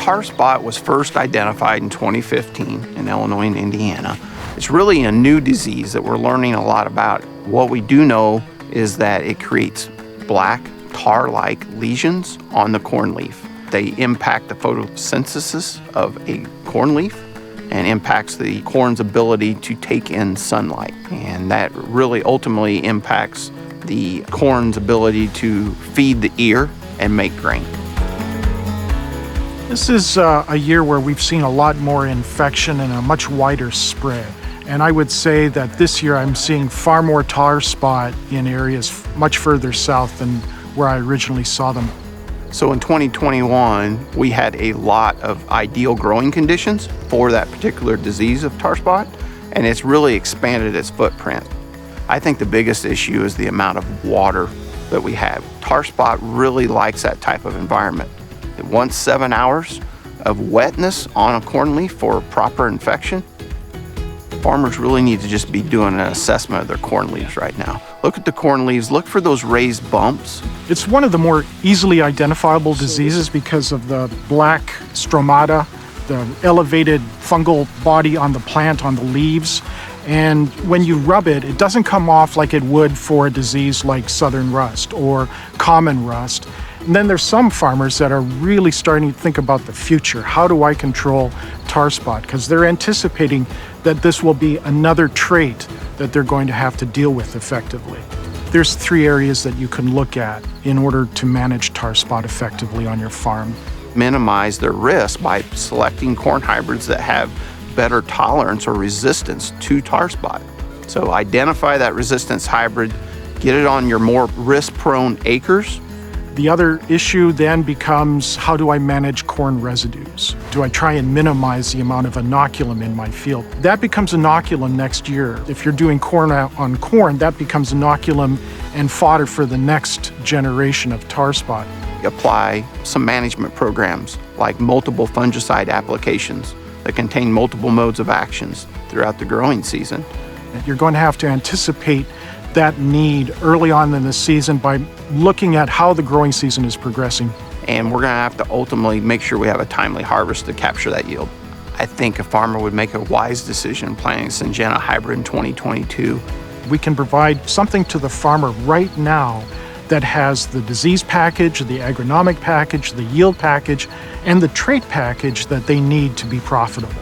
tar spot was first identified in 2015 in Illinois and Indiana. It's really a new disease that we're learning a lot about. What we do know is that it creates black tar-like lesions on the corn leaf. They impact the photosynthesis of a corn leaf and impacts the corn's ability to take in sunlight. And that really ultimately impacts the corn's ability to feed the ear and make grain. This is a year where we've seen a lot more infection and a much wider spread. And I would say that this year I'm seeing far more tar spot in areas much further south than where I originally saw them. So in 2021, we had a lot of ideal growing conditions for that particular disease of tar spot, and it's really expanded its footprint. I think the biggest issue is the amount of water that we have. Tar spot really likes that type of environment. It wants 7 hours of wetness on a corn leaf for proper infection. Farmers really need to just be doing an assessment of their corn leaves right now. Look at the corn leaves, look for those raised bumps. It's one of the more easily identifiable diseases because of the black stromata, the elevated fungal body on the plant, on the leaves. And when you rub it, it doesn't come off like it would for a disease like southern rust or common rust. And then there's some farmers that are really starting to think about the future. How do I control tar spot? Because they're anticipating that this will be another trait that they're going to have to deal with effectively. There's 3 areas that you can look at in order to manage tar spot effectively on your farm. Minimize their risk by selecting corn hybrids that have better tolerance or resistance to tar spot. So identify that resistance hybrid, get it on your more risk-prone acres. The other issue then becomes, how do I manage corn residues? Do I try and minimize the amount of inoculum in my field? That becomes inoculum next year. If you're doing corn on corn, that becomes inoculum and fodder for the next generation of tar spot. Apply some management programs like multiple fungicide applications that contain multiple modes of actions throughout the growing season. You're going to have to anticipate that need early on in the season by looking at how the growing season is progressing. And we're going to have to ultimately make sure we have a timely harvest to capture that yield. I think a farmer would make a wise decision planting a Syngenta hybrid in 2022. We can provide something to the farmer right now that has the disease package, the agronomic package, the yield package, and the trait package that they need to be profitable.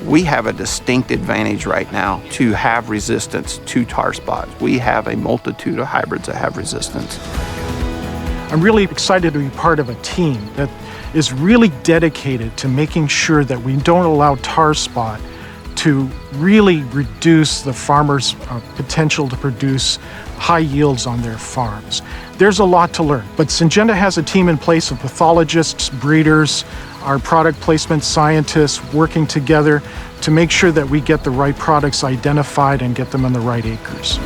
We have a distinct advantage right now to have resistance to tar spots. We have a multitude of hybrids that have resistance. I'm really excited to be part of a team that is really dedicated to making sure that we don't allow tar spot to really reduce the farmers' potential to produce high yields on their farms. There's a lot to learn, but Syngenta has a team in place of pathologists, breeders, our product placement scientists working together to make sure that we get the right products identified and get them on the right acres.